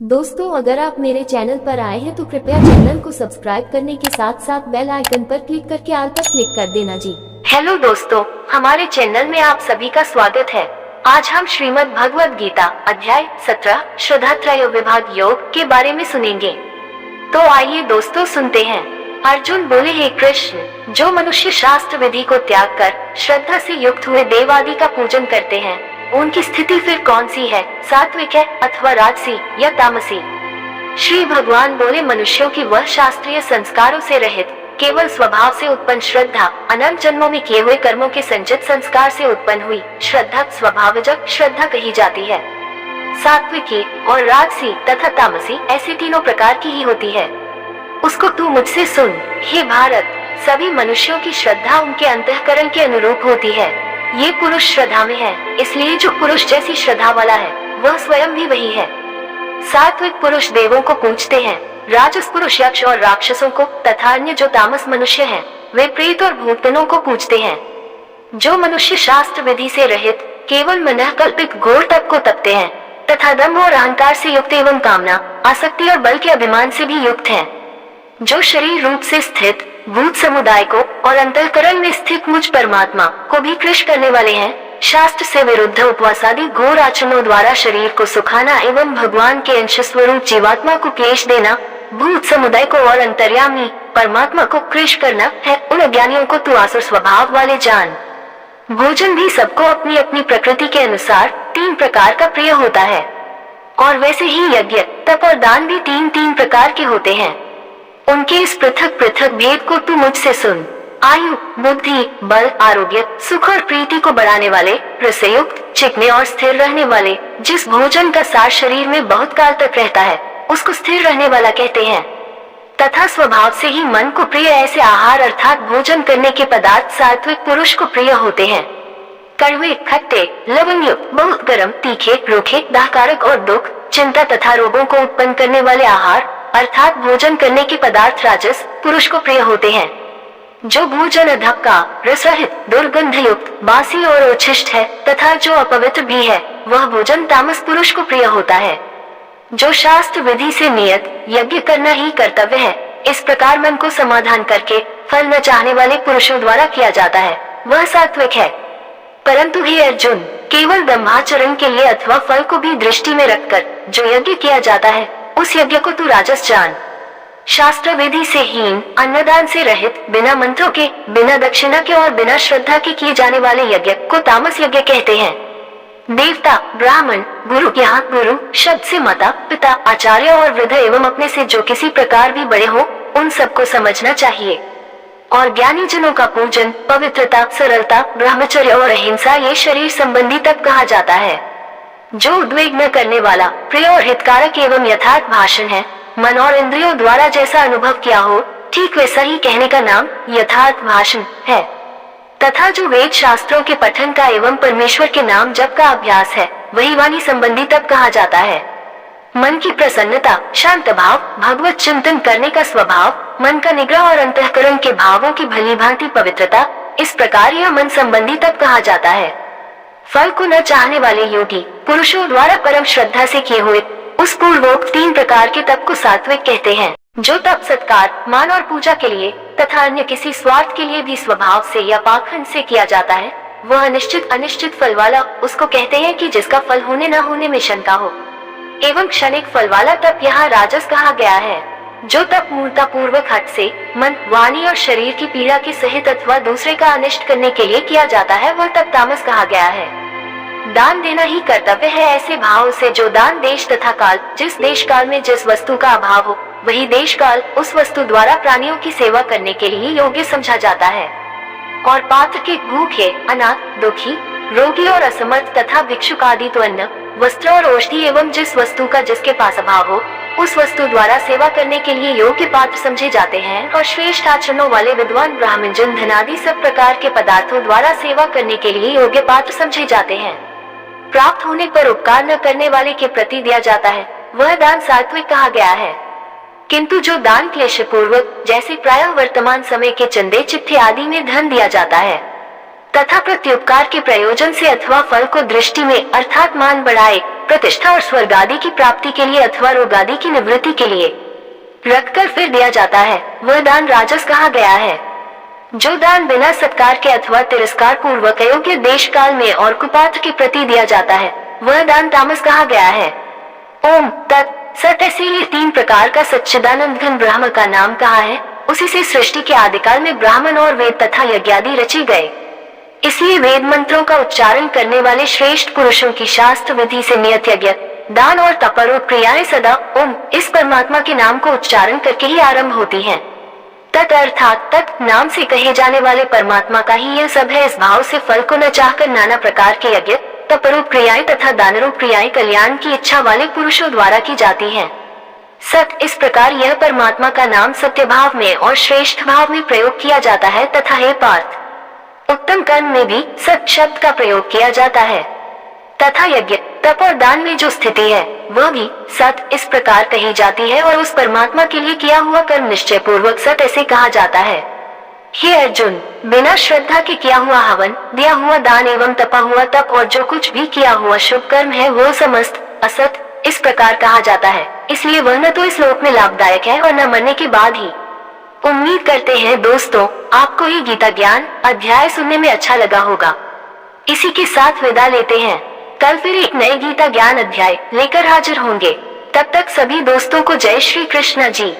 दोस्तों, अगर आप मेरे चैनल पर आए हैं तो कृपया चैनल को सब्सक्राइब करने के साथ साथ बेल आइकन पर क्लिक करके ऑल पर क्लिक कर देना जी। हेलो दोस्तों, हमारे चैनल में आप सभी का स्वागत है। आज हम श्रीमद् भगवद गीता अध्याय 17 श्रद्धात्रय विभाग योग के बारे में सुनेंगे। तो आइए दोस्तों सुनते हैं। अर्जुन बोले, हे कृष्ण, जो मनुष्य शास्त्र विधि को त्याग कर श्रद्धा से युक्त हुए देव आदि का पूजन करते हैं, उनकी स्थिति फिर कौन सी है, सात्विक है अथवा राजसी या तामसी? श्री भगवान बोले, मनुष्यों की वह शास्त्रीय संस्कारों से रहित केवल स्वभाव से उत्पन्न श्रद्धा अनंत जन्मों में किए हुए कर्मों के संचित संस्कार से उत्पन्न हुई श्रद्धा स्वभावजक श्रद्धा कही जाती है। सात्विकी और राजसी तथा तामसी ऐसी तीनों प्रकार की ही होती है। उसको तू मुझसे सुन। हे भारत, सभी मनुष्यों की श्रद्धा उनके अंतःकरण के अनुरूप होती है। ये पुरुष श्रद्धा में है, इसलिए जो पुरुष जैसी श्रद्धा वाला है वह स्वयं भी वही है। सात्विक पुरुष देवों को पूजते हैं, राजस पुरुष यक्ष और राक्षसों को तथा अन्य जो तामस मनुष्य हैं वे प्रेत और भूतगणों को पूजते हैं। जो मनुष्य शास्त्र विधि से रहित केवल मनः कल्पित घोर तप को तपते हैं तथा दम्भ और अहंकार से युक्त एवं कामना, आसक्ति और बल के अभिमान से भी युक्त हैं, जो शरीर रूप से स्थित भूत समुदाय को और अंतःकरण में स्थित मुझ परमात्मा को भी कृश करने वाले हैं, शास्त्र से विरुद्ध उपवास आदि घोर आचरणों द्वारा शरीर को सुखाना एवं भगवान के अंश स्वरूप जीवात्मा को क्लेश देना, भूत समुदाय को और अंतर्यामी परमात्मा को कृश करना है, उन अज्ञानियों को तू आसुर स्वभाव वाले जान। भोजन भी सबको अपनी अपनी प्रकृति के अनुसार तीन प्रकार का प्रिय होता है, और वैसे ही यज्ञ, तप और दान भी तीन तीन प्रकार के होते हैं। उनके इस पृथक पृथक भेद को तू मुझसे सुन। आयु, बुद्धि, बल, आरोग्य, सुख और प्रीति को बढ़ाने वाले, रसयुक्त, चिकने और स्थिर रहने वाले, जिस भोजन का सार शरीर में बहुत काल तक रहता है उसको स्थिर रहने वाला कहते हैं। तथा स्वभाव से ही मन को प्रिय ऐसे आहार अर्थात भोजन करने के पदार्थ सात्विक पुरुष को प्रिय होते हैं। कड़वे, खट्टे, लवणयुक्त, बहुत गर्म, तीखे, रूखे, दाहकारक और दुख, चिंता तथा रोगों को उत्पन्न करने वाले आहार अर्थात भोजन करने के पदार्थ राजस पुरुष को प्रिय होते हैं। जो भोजन अधक्का, रसरहित, दुर्गंध युक्त, बासी और उच्छिष्ट है तथा जो अपवित्र भी है, वह भोजन तामस पुरुष को प्रिय होता है। जो शास्त्र विधि से नियत यज्ञ करना ही कर्तव्य है, इस प्रकार मन को समाधान करके फल न चाहने वाले पुरुषों द्वारा किया जाता है, वह सात्विक है। परंतु हे अर्जुन, केवल दंभाचरण के लिए अथवा फल को भी दृष्टि में रखकर जो यज्ञ किया जाता है उस यज्ञ को तू राजस जान। शास्त्र विधि से हीन, अन्नदान से रहित, बिना मंत्रों के, बिना दक्षिणा के और बिना श्रद्धा के किए जाने वाले यज्ञ को तामस यज्ञ कहते हैं। देवता, ब्राह्मण, गुरु, यहाँ गुरु शब्द से माता, पिता, आचार्य और वृद्ध एवं अपने से जो किसी प्रकार भी बड़े हो उन सबको समझना चाहिए। और ज्ञानी जनों का पूजन, पवित्रता, सरलता, ब्रह्मचर्य और अहिंसा ये शरीर संबंधी तप कहा जाता है। जो उद्वेग न करने वाला, प्रिय और हितकारक एवं यथार्थ भाषण है, मन और इंद्रियों द्वारा जैसा अनुभव किया हो ठीक वैसा ही कहने का नाम यथार्थ भाषण है। तथा जो वेद शास्त्रों के पठन का एवं परमेश्वर के नाम जप का अभ्यास है, वही वाणी संबंधी तप कहा जाता है। मन की प्रसन्नता, शांत भाव, भगवत चिंतन करने का स्वभाव, मन का निग्रह और अंतःकरण के भावों की भली भांति पवित्रता, इस प्रकार यह मन संबंधी तप कहा जाता है। फल को न चाहने वाले योगी पुरुषों द्वारा परम श्रद्धा से किए हुए उस पूर्वोक्त तीन प्रकार के तप को सात्विक कहते हैं। जो तप सत्कार, मान और पूजा के लिए तथा अन्य किसी स्वार्थ के लिए भी स्वभाव से या पाखंड से किया जाता है, वह अनिश्चित अनिश्चित फल वाला उसको कहते हैं कि जिसका फल होने न होने में शंका हो, एवं क्षणिक फल वाला तप यहाँ राजस कहा गया है। जो तप मूर्ता पूर्वक हट से मन, वाणी और शरीर की पीड़ा के सहित अथवा दूसरे का अनिष्ट करने के लिए किया जाता है, वह तप तामस कहा गया है। दान देना ही कर्तव्य है ऐसे भाव से जो दान देश तथा काल, जिस देश काल में जिस वस्तु का अभाव हो वही देश काल उस वस्तु द्वारा प्राणियों की सेवा करने के लिए योग्य समझा जाता है। और पात्र के भूखे, अनाथ, दुखी, रोगी और असमर्थ तथा भिक्षुक आदि तो अन्न, वस्त्र और औषधि एवं जिस वस्तु का जिसके पास अभाव हो उस वस्तु द्वारा सेवा करने के लिए योग्य पात्र समझे जाते हैं। और श्रेष्ठ आचरणों वाले विद्वान ब्राह्मण जन धन आदि सब प्रकार के पदार्थों द्वारा सेवा करने के लिए योग्य पात्र समझे जाते हैं। प्राप्त होने पर उपकार न करने वाले के प्रति दिया जाता है, वह दान सात्विक कहा गया है। किंतु जो दान क्लेश पूर्वक, जैसे प्रायः वर्तमान समय के चंदे, चिट्ठे आदि में धन दिया जाता है, तथा प्रत्युपकार के प्रयोजन से अथवा फल को दृष्टि में अर्थात मान बढ़ाए, प्रतिष्ठा और स्वर्ग आदि की प्राप्ति के लिए अथवा रोग आदि की निवृत्ति के लिए रखकर फिर दिया जाता है, वह दान राजस कहा गया है। जो दान बिना सत्कार के अथवा तिरस्कार पूर्वक अयोग्य देश काल में और कुपात्र के प्रति दिया जाता है, वह दान तामस कहा गया है। ओम तत् सत। इसीलिए 3 प्रकार का सच्चिदानंद घन ब्रह्म का नाम कहा है। उसी से सृष्टि के आदिकाल में ब्राह्मण और वेद तथा यज्ञ आदि रचे गए। इसलिए वेद मंत्रों का उच्चारण करने वाले श्रेष्ठ पुरुषों की शास्त्र विधि से नियत यज्ञ, दान और तपरूप क्रियाएं सदा ओम इस परमात्मा के नाम को उच्चारण करके ही आरंभ होती हैं। तत् अर्थात तत् नाम से कहे जाने वाले परमात्मा का ही यह सब है। इस भाव से फल को न चाहकर नाना प्रकार के यज्ञ, तपरूप क्रियाएं तथा दानरूप क्रियाएं कल्याण की इच्छा वाले पुरुषों द्वारा की जाती हैं। सत इस प्रकार यह परमात्मा का नाम सत्य भाव में और श्रेष्ठ भाव में प्रयोग किया जाता है तथा हे पार्थ, उत्तम कर्म में भी सत शब्द का प्रयोग किया जाता है तथा यज्ञ, तप और दान में जो स्थिति है वह भी सत इस प्रकार कही जाती है और उस परमात्मा के लिए किया हुआ कर्म निश्चय पूर्वक सत ऐसे कहा जाता है। हे अर्जुन, बिना श्रद्धा के किया हुआ हवन, दिया हुआ दान एवं तपा हुआ तप और जो कुछ भी किया हुआ शुभ कर्म है वह समस्त असत इस प्रकार कहा जाता है। इसलिए वह न तो इस लोक में लाभदायक है और न मरने के बाद ही। उम्मीद करते हैं दोस्तों आपको ये गीता ज्ञान अध्याय सुनने में अच्छा लगा होगा। इसी के साथ विदा लेते हैं। कल फिर एक नए गीता ज्ञान अध्याय लेकर हाजिर होंगे। तब तक सभी दोस्तों को जय श्री कृष्ण जी।